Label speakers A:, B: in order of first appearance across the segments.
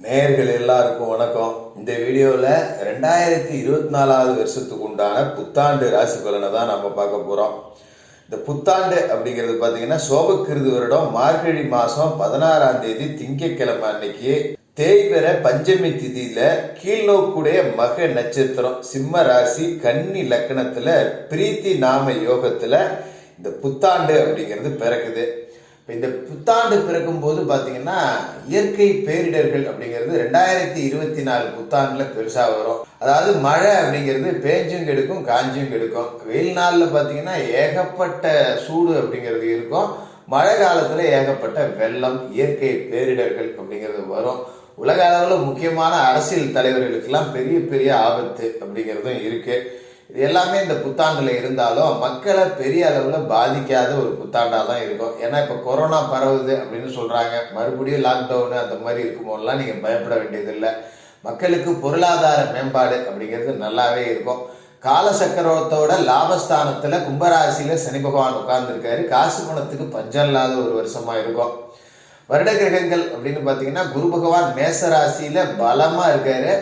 A: நேயர்கள் எல்லாருக்கும் வணக்கம். இந்த வீடியோவில் 2024 வருஷத்துக்கு உண்டான புத்தாண்டு ராசி பலனை தான் நம்ம பார்க்க போகிறோம். இந்த புத்தாண்டு அப்படிங்கிறது பார்த்தீங்கன்னா சோபக்கிருது வருடம் மார்கழி மாதம் 16ஆம் தேதி திங்கட்கிழமை அன்னைக்கு தேய்பிற பஞ்சமி திதியில கீழ்நோக்குடைய மக நட்சத்திரம் சிம்ம ராசி கன்னி லக்னத்துல பிரீத்தி நாம யோகத்துல இந்த புத்தாண்டு அப்படிங்கிறது பிறக்குது. இப்போ இந்த புத்தாண்டு பிறக்கும் போது பார்த்தீங்கன்னா இயற்கை பேரிடர்கள் அப்படிங்கிறது 2024 புத்தாண்டில் பெருசாக வரும். அதாவது மழை அப்படிங்கிறது பேஞ்சும் கெடுக்கும் காஞ்சும் கெடுக்கும். வெயில் நாளில் பார்த்தீங்கன்னா ஏகப்பட்ட சூடு அப்படிங்கிறது இருக்கும். மழை காலத்தில் ஏகப்பட்ட வெள்ளம் இயற்கை பேரிடர்கள் அப்படிங்கிறது வரும். உலக அளவில் முக்கியமான அரசியல் தலைவர்களுக்கெல்லாம் பெரிய பெரிய ஆபத்து அப்படிங்கிறதும் இருக்குது. இது எல்லாமே இந்த புத்தாண்டில் இருந்தாலும் மக்களை பெரிய அளவில் பாதிக்காத ஒரு புத்தாண்டாக தான் இருக்கும். ஏன்னா இப்போ கொரோனா பரவுது அப்படின்னு சொல்கிறாங்க. மறுபடியும் லாக்டவுனு அந்த மாதிரி இருக்கும்போதெல்லாம் நீங்கள் பயப்பட வேண்டியதில்லை. மக்களுக்கு பொருளாதார மேம்பாடு அப்படிங்கிறது நல்லாவே இருக்கும். காலசக்கரத்தோட லாபஸ்தானத்தில் கும்பராசியில் சனி பகவான் உட்கார்ந்துருக்காரு. காசு பணத்துக்கு பஞ்சம் இல்லாத ஒரு வருஷமாக இருக்கும். வருட கிரகங்கள் அப்படின்னு பார்த்தீங்கன்னா குரு பகவான் மேச ராசியில் பலமாக இருக்காரு.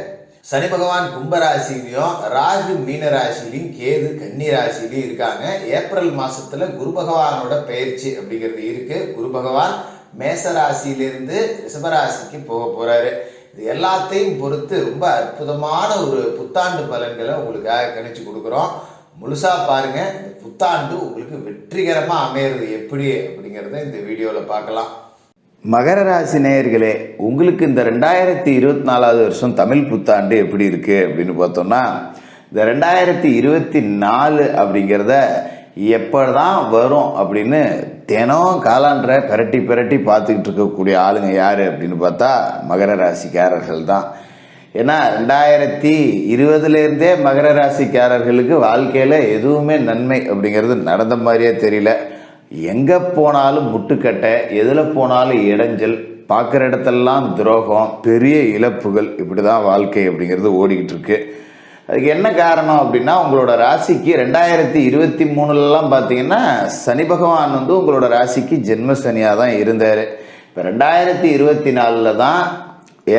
A: சனி பகவான் கும்பராசிலையும் ராகு மீன ராசிலையும் கேது கன்னி ராசிலையும் இருக்காங்க. ஏப்ரல் மாசத்துல குரு பகவானோட பயிற்சி அப்படிங்கிறது இருக்கு. குரு பகவான் மேச ராசியிலிருந்து ரிஷபராசிக்கு போக போறாரு. இது எல்லாத்தையும் பொறுத்து ரொம்ப அற்புதமான ஒரு புத்தாண்டு பலன்களை உங்களுக்காக கணிச்சு கொடுக்குறோம். முழுசா பாருங்க. இந்த புத்தாண்டு உங்களுக்கு வெற்றிகரமா அமையிறது எப்படி அப்படிங்கிறத இந்த வீடியோல பார்க்கலாம்.
B: மகர ராசி நேயர்களே, உங்களுக்கு இந்த 2024 வருஷம் தமிழ் புத்தாண்டு எப்படி இருக்குது அப்படின்னு பார்த்தோம்னா, இந்த 2024 அப்படிங்கிறத எப்போ தான் வரும் அப்படின்னு தினம் காலாண்டரை பிரட்டி பார்த்துக்கிட்டு இருக்கக்கூடிய ஆளுங்க யார் அப்படின்னு பார்த்தா மகர ராசிக்காரர்கள் தான். ஏன்னா 2020லேருந்தே மகர ராசிக்காரர்களுக்கு வாழ்க்கையில் எதுவுமே நன்மை அப்படிங்கிறது நடந்த மாதிரியே தெரியல. எங்கே போனாலும் முட்டுக்கட்டை, எதில் போனாலும் இடைஞ்சல், பார்க்குற இடத்தெல்லாம் துரோகம், பெரிய இழப்புகள், இப்படி தான் வாழ்க்கை அப்படிங்கிறது ஓடிக்கிட்டு இருக்கு. அதுக்கு என்ன காரணம் அப்படின்னா, உங்களோட ராசிக்கு 2023லலாம் பார்த்தீங்கன்னா சனி பகவான் உங்களோட ராசிக்கு ஜென்ம சனியாக தான் இருந்தார். இப்போ 2024 தான்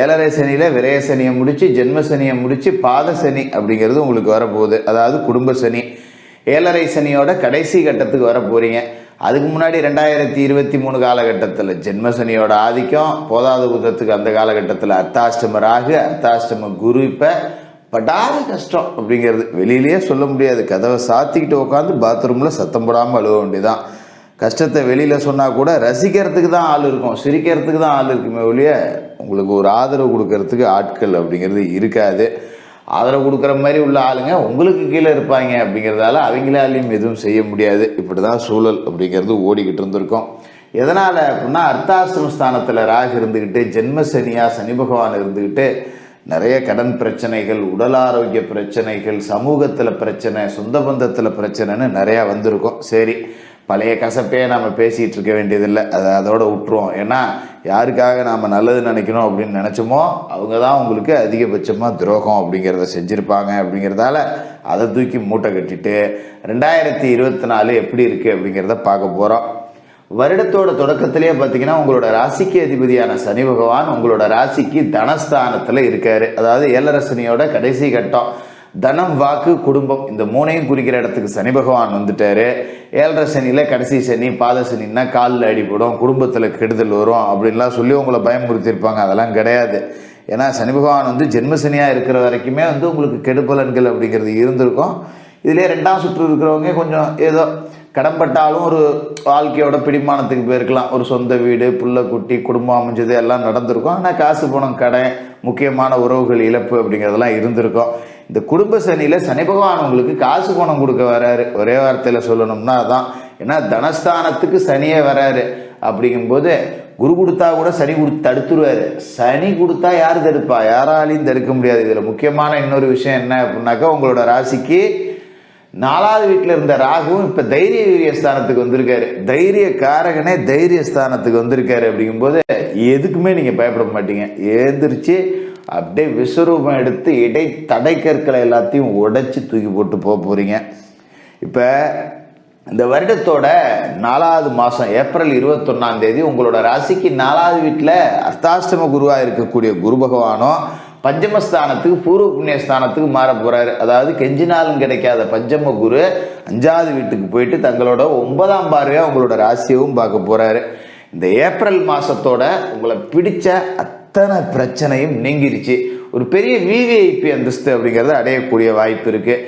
B: ஏழரை சனியில் விரய சனியை முடித்து ஜென்ம சனியை முடித்து பாத சனி அப்படிங்கிறது உங்களுக்கு வரப்போகுது. அதாவது குடும்ப சனி. ஏழரை சனியோட கடைசி கட்டத்துக்கு வர போகிறீங்க. அதுக்கு முன்னாடி 2023 காலகட்டத்தில் ஜென்மசனியோட ஆதிக்கம் போதாத குதத்துக்கு அந்த காலகட்டத்தில் அர்த்தாஷ்டம ராகு அர்த்தாஷ்டம குரு. இப்போ படாத கஷ்டம் அப்படிங்கிறது வெளியிலேயே சொல்ல முடியாது. கதவை சாத்திக்கிட்டு உட்காந்து பாத்ரூமில் சத்தம் போடாமல் அழுவ வேண்டியதான். கஷ்டத்தை வெளியில் சொன்னால் கூட ரசிக்கிறதுக்கு தான் ஆள் இருக்கும், சிரிக்கிறதுக்கு தான் ஆள் இருக்குமே ஒழிய உங்களுக்கு ஒரு ஆதரவு கொடுக்கறதுக்கு ஆட்கள் அப்படிங்கிறது இருக்காது. ஆதரவு கொடுக்குற மாதிரி உள்ள ஆளுங்க உங்களுக்கு கீழே இருப்பாங்க. அப்படிங்கிறதால அவங்களாலையும் எதுவும் செய்ய முடியாது. இப்படி தான் சூழல் அப்படிங்கிறது ஓடிக்கிட்டு இருந்திருக்கும். எதனால் அப்படின்னா, அர்த்தாசிரம ஸ்தானத்தில் ராகு இருந்துக்கிட்டு ஜென்ம சனியாக சனி பகவான் இருந்துக்கிட்டு நிறைய கடன் பிரச்சனைகள், உடல் ஆரோக்கிய பிரச்சனைகள், சமூகத்தில் பிரச்சனை, சொந்த பந்தத்தில் பிரச்சனைன்னு நிறையா வந்திருக்கும். சரி, பழைய கசப்பையே நாம் பேசிகிட்டு இருக்க வேண்டியதில்லை. அதோட விட்டுருவோம். ஏன்னா யாருக்காக நாம் நல்லது நினைக்கணும் அப்படின்னு நினச்சோமோ அவங்க தான் உங்களுக்கு அதிகபட்சமாக துரோகம் அப்படிங்கிறத செஞ்சுருப்பாங்க. அப்படிங்கிறதால அதை தூக்கி மூட்டை கட்டிட்டு 2024 எப்படி இருக்குது அப்படிங்கிறத பார்க்க போகிறோம். வருடத்தோட தொடக்கத்திலே பார்த்தீங்கன்னா உங்களோட ராசிக்கு அதிபதியான சனி பகவான் உங்களோட ராசிக்கு தனஸ்தானத்தில் இருக்கார். அதாவது ஏழரை சனியோட கடைசி கட்டம். தனம், வாக்கு, குடும்பம் இந்த மூணையும் குறிக்கிற இடத்துக்கு சனி பகவான் வந்துட்டாரு. ஏழரை சனியில் கடைசி சனி, பாத சனின்னா காலில் அடிப்படும், குடும்பத்தில் கெடுதல் வரும் அப்படின்லாம் சொல்லி உங்களை பயமுறுத்தியிருப்பாங்க. அதெல்லாம் கிடையாது. ஏன்னா சனி பகவான் ஜென்ம சனியாக இருக்கிற வரைக்குமே உங்களுக்கு கெடுபலன்கள் அப்படிங்கிறது இருந்திருக்கும். இதிலே 2ஆம் சுற்று இருக்கிறவங்க கொஞ்சம் ஏதோ கடன்பட்டாலும் ஒரு வாழ்க்கையோட பிடிமானத்துக்கு போயிருக்கலாம். ஒரு சொந்த வீடு, புள்ள குட்டி, குடும்பம் அமைஞ்சது எல்லாம் நடந்திருக்கும். ஆனால் காசு பணம், கடன், முக்கியமான உறவுகள் இழப்பு அப்படிங்கிறதெல்லாம் இருந்திருக்கும். இந்த குடும்ப சனியில் சனி பகவான் உங்களுக்கு காசு பணம் கொடுக்க வராரு. ஒரே வார்த்தையில் சொல்லணும்னா அதான். ஏன்னா தனஸ்தானத்துக்கு சனியே வராரு. அப்படிங்கும்போது குரு கொடுத்தா கூட சனி தடுத்துருவாரு. சனி கொடுத்தா யார் தடுப்பா? யாராலையும் தடுக்க முடியாது. இதில் முக்கியமான இன்னொரு விஷயம் என்ன அப்படின்னாக்கா, உங்களோட ராசிக்கு 4வது வீட்டில் இருந்த ராகுவும் இப்போ தைரிய வீரியஸ்தானத்துக்கு வந்திருக்காரு. தைரிய காரகனே தைரிய ஸ்தானத்துக்கு வந்திருக்காரு. அப்படிங்கும்போது எதுக்குமே நீங்கள் பயப்பட மாட்டீங்க. எழுந்திரிச்சு அப்படியே விஸ்வரூபம் எடுத்து தடை கற்களை எல்லாத்தையும் உடைச்சி தூக்கி போட்டு போக போகிறீங்க. இப்போ இந்த வருடத்தோட 4வது மாதம் ஏப்ரல் 21ஆம் தேதி உங்களோட ராசிக்கு 4வது வீட்டில் அர்த்தாஷ்டம குருவாக இருக்கக்கூடிய குரு பகவானும் பஞ்சமஸ்தானத்துக்கு பூர்வ புண்ணிய ஸ்தானத்துக்கு மாற போகிறாரு. அதாவது கெஞ்சினாலும் கிடைக்காத பஞ்சம குரு 5வது வீட்டுக்கு போயிட்டு தங்களோட 9ஆம் பார்வையாக உங்களோட ராசியவும் பார்க்க போகிறாரு. இந்த ஏப்ரல் மாதத்தோட உங்களை பிடிச்ச அத்தனை பிரச்சனையும் நீங்கிருச்சு. ஒரு பெரிய விவிஐபி அந்தஸ்து அப்படிங்கிறத அடையக்கூடிய வாய்ப்பு இருக்குது.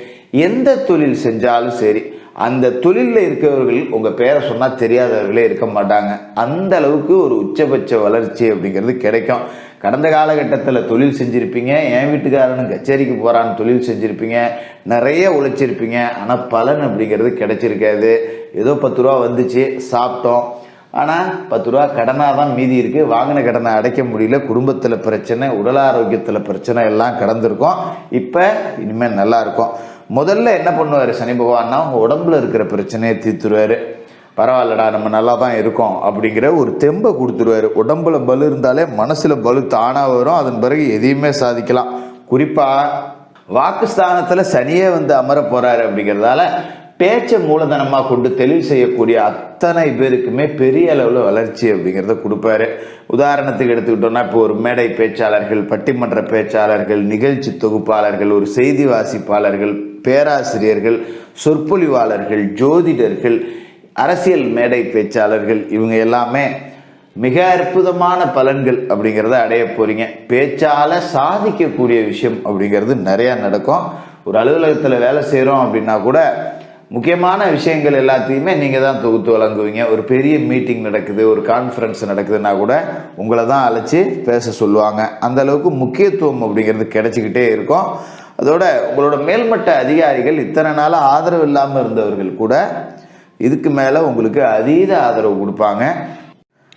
B: எந்த தொழில் செஞ்சாலும் சரி, அந்த தொழிலில் இருக்கிறவர்கள் உங்கள் பேரை சொன்னால் தெரியாதவர்களே இருக்க மாட்டாங்க. அந்த அளவுக்கு ஒரு உச்சபட்ச வளர்ச்சி அப்படிங்கிறது கிடைக்கும். கடந்த காலகட்டத்தில் தொழில் செஞ்சுருப்பீங்க, என் வீட்டுக்காரனு கச்சேரிக்கு போகிறான்னு தொழில் செஞ்சுருப்பீங்க, நிறைய உழைச்சிருப்பீங்க. ஆனால் பலன் அப்படிங்கிறது கிடைச்சிருக்காது. ஏதோ 10 ரூபா வந்துச்சு, சாப்பிட்டோம். ஆனால் 10 ரூபா கடனாக தான் மீதி இருக்குது. வாங்கின கடனை அடைக்க முடியல, குடும்பத்தில் பிரச்சனை, உடல் ஆரோக்கியத்தில் பிரச்சனை எல்லாம் கடந்திருக்கோம். இப்போ இனிமேல் நல்லாயிருக்கும். முதல்ல என்ன பண்ணுவார் சனி பகவான்னா, உங்கள் உடம்புல இருக்கிற பிரச்சனையை தீர்த்துருவார். பரவாயில்லடா நம்ம நல்லா தான் இருக்கோம் அப்படிங்கிற ஒரு தெம்பை கொடுத்துருவார். உடம்புல பலு இருந்தாலே மனசில் பலு தானாக வரும். அதன் பிறகு எதையுமே சாதிக்கலாம். குறிப்பாக வாக்குஸ்தானத்தில் சனியே வந்து அமர போகிறாரு அப்படிங்கிறதால பேச்சை மூலதனமாக கொண்டு தெளிவு செய்யக்கூடிய அத்தனை பேருக்குமே பெரிய அளவில் வளர்ச்சி அப்படிங்கிறத கொடுப்பாரு. உதாரணத்துக்கு எடுத்துக்கிட்டோம்னா, இப்போ ஒரு மேடை பேச்சாளர்கள், பட்டிமன்ற பேச்சாளர்கள், நிகழ்ச்சி தொகுப்பாளர்கள், ஒரு செய்தி வாசிப்பாளர்கள், பேராசிரியர்கள், சொற்பொழிவாளர்கள், ஜோதிடர்கள், அரசியல் மேடை பேச்சாளர்கள், இவங்க எல்லாமே மிக அற்புதமான பலன்கள் அப்படிங்கிறத அடைய போகிறீங்க. பேச்சால் சாதிக்கக்கூடிய விஷயம் அப்படிங்கிறது நிறையா நடக்கும். ஒரு அலுவலகத்தில் வேலை செய்கிறோம் அப்படின்னா கூட முக்கியமான விஷயங்கள் எல்லாத்தையுமே நீங்கள் தான் தொகுத்து வழங்குவீங்க. ஒரு பெரிய மீட்டிங் நடக்குது, ஒரு கான்ஃபரன்ஸ் நடக்குதுன்னா கூட உங்களை தான் அழைச்சி பேச சொல்லுவாங்க. அந்த அளவுக்கு முக்கியத்துவம் அப்படிங்கிறது கிடைச்சிக்கிட்டே இருக்கும். அதோட உங்களோட மேல்மட்ட அதிகாரிகள் இத்தனை நாளாக ஆதரவு இல்லாமல் இருந்தவர்கள் கூட இதுக்கு மேலே உங்களுக்கு அதீத ஆதரவு கொடுப்பாங்க.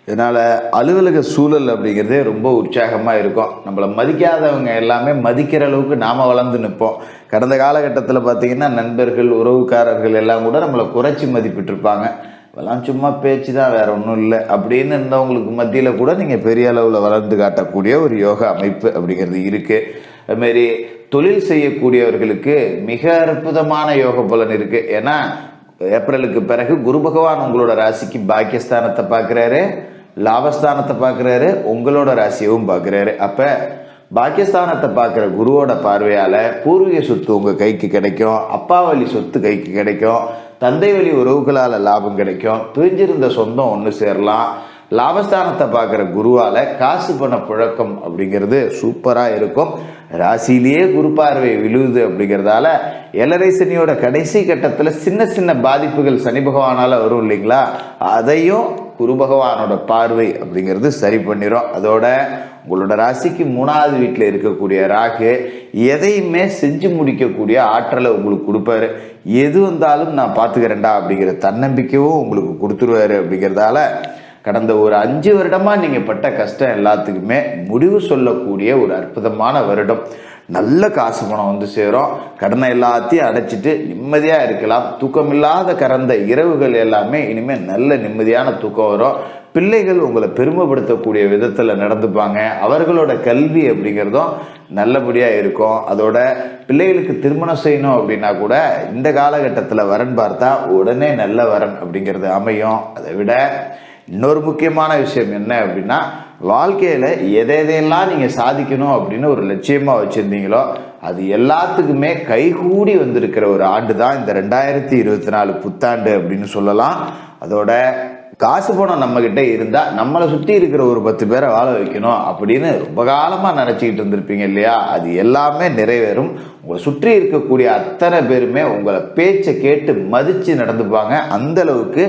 B: இதனால் அலுவலக சூழல் அப்படிங்கிறதே ரொம்ப உற்சாகமாக இருக்கும். நம்மளை மதிக்காதவங்க எல்லாமே மதிக்கிற அளவுக்கு நாம் வளர்ந்து நிற்போம். கடந்த காலகட்டத்தில் பார்த்திங்கன்னா நண்பர்கள், உறவுக்காரர்கள் எல்லாம் கூட நம்மளை குறைச்சி மதிப்பிட்டிருப்பாங்க. இதெல்லாம் சும்மா பேச்சு தான், வேறு ஒன்றும் இல்லை அப்படின்னு இருந்தவங்களுக்கு மத்தியில் கூட நீங்கள் பெரிய அளவில் வளர்ந்து காட்டக்கூடிய ஒரு யோகா அமைப்பு அப்படிங்கிறது இருக்குது. அதுமாரி தொழில் செய்யக்கூடியவர்களுக்கு மிக அற்புதமான யோக பலன் இருக்குது. ஏன்னா ஏப்ரலுக்கு பிறகு குரு பகவான் உங்களோட ராசிக்கு பாக்கியஸ்தானத்தை பார்க்குறாரு, லாபஸ்தானத்தை பார்க்குறாரு, உங்களோட ராசியவும் பார்க்குறாரு. அப்போ பாக்கியஸ்தானத்தை பார்க்குற குருவோட பார்வையால் பூர்வீக சொத்து உங்கள் கைக்கு கிடைக்கும், அப்பா வழி சொத்து கைக்கு கிடைக்கும், தந்தை வழி உறவுகளால் லாபம் கிடைக்கும், பிரிஞ்சிருந்த சொந்தம் ஒன்று சேரலாம். லாபஸ்தானத்தை பார்க்குற குருவால் காசு பண புழக்கம் அப்படிங்கிறது சூப்பராக இருக்கும். ராசியிலேயே குரு பார்வை விழுவுது அப்படிங்கிறதால ஏழரை சனியோட கடைசி கட்டத்தில் சின்ன சின்ன பாதிப்புகள் சனி பகவானால் வரும் இல்லைங்களா, அதையும் குரு பகவானோட பார்வை அப்படிங்கிறது சரி பண்ணிடும். அதோட உங்களோட ராசிக்கு 3வது வீட்டில் இருக்கக்கூடிய ராகு எதையுமே செஞ்சு முடிக்கக்கூடிய ஆற்றலை உங்களுக்கு கொடுப்பாரு. எது வந்தாலும் நான் பார்த்துக்கிறேன்டா அப்படிங்கிற தன்னம்பிக்கையும் உங்களுக்கு கொடுத்துருவாரு. அப்படிங்கிறதால கடந்த ஒரு 5 வருடமாக நீங்கள் பட்ட கஷ்டம் எல்லாத்துக்குமே முடிவு சொல்லக்கூடிய ஒரு அற்புதமான வருடம். நல்ல காசு பணம் வந்து சேரும். கடனை எல்லாத்தையும் அடைச்சிட்டு நிம்மதியாக இருக்கலாம். தூக்கமில்லாத கடந்த இரவுகள் எல்லாமே இனிமேல் நல்ல நிம்மதியான தூக்கம் வரும். பிள்ளைகள் உங்களை பெருமைப்படுத்தக்கூடிய விதத்தில் நடந்துப்பாங்க. அவர்களோட கல்வி அப்படிங்கிறதும் நல்லபடியாக இருக்கும். அதோட பிள்ளைகளுக்கு திருமணம் செய்யணும் அப்படின்னா கூட இந்த காலகட்டத்தில் வரன் பார்த்தா உடனே நல்ல வரன் அப்படிங்கிறது அமையும். அதை விட இன்னொரு முக்கியமான விஷயம் என்ன அப்படின்னா, வாழ்க்கையில் எதையெல்லாம் நீங்கள் சாதிக்கணும் அப்படின்னு ஒரு லட்சியமாக வச்சுருந்தீங்களோ அது எல்லாத்துக்குமே கைகூடி வந்திருக்கிற ஒரு ஆண்டு தான் இந்த 2024 புத்தாண்டு அப்படின்னு சொல்லலாம். அதோட காசு பணம் நம்மக்கிட்ட இருந்தால் நம்மளை சுற்றி இருக்கிற ஒரு 10 பேரை வாழ வைக்கணும் அப்படின்னு ரொம்ப காலமாக நினச்சிக்கிட்டு இருந்திருப்பீங்க இல்லையா, அது எல்லாமே நிறைவேறும். உங்களை சுற்றி இருக்கக்கூடிய அத்தனை பேருமே உங்களை பேச்சை கேட்டு மதித்து நடந்துப்பாங்க. அந்தளவுக்கு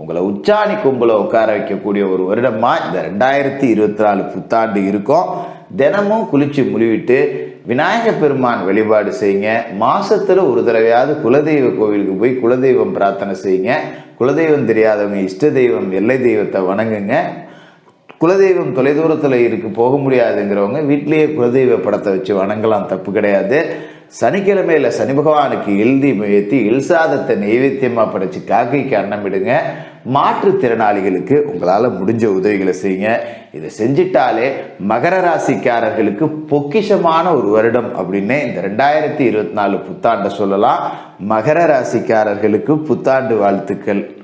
B: உங்களை உச்சாணி கொம்பில் உட்கார வைக்கக்கூடிய ஒரு வருடமாக இந்த 2024 புத்தாண்டு இருக்கும். தினமும் குளிச்சு முழுவிட்டு விநாயக பெருமான் வழிபாடு செய்யுங்க. மாசத்துல ஒரு தடவையாவது குலதெய்வ கோவிலுக்கு போய் குலதெய்வம் பிரார்த்தனை செய்யுங்க. குலதெய்வம் தெரியாதவங்க இஷ்ட தெய்வம் எல்லை தெய்வத்தை வணங்குங்க. குலதெய்வம் தொலைதூரத்தில் போக முடியாதுங்கிறவங்க வீட்டிலேயே குலதெய்வ படத்தை வச்சு வணங்கலாம், தப்பு கிடையாது. சனிக்கிழமையில் சனி பகவானுக்கு எல் தீபம் ஏற்றி எல் சாதத்தை நைவேத்தியமாக படைச்சி காக்கைக்கு அன்னமிடுங்க. மாற்றுத்திறனாளிகளுக்கு உங்களால் முடிஞ்ச உதவிகளை செய்யுங்க. இதை செஞ்சிட்டாலே மகர ராசிக்காரர்களுக்கு பொக்கிஷமான ஒரு வருடம் அப்படின்னு இந்த 2024 புத்தாண்டை சொல்லலாம். மகர ராசிக்காரர்களுக்கு புத்தாண்டு வாழ்த்துக்கள்.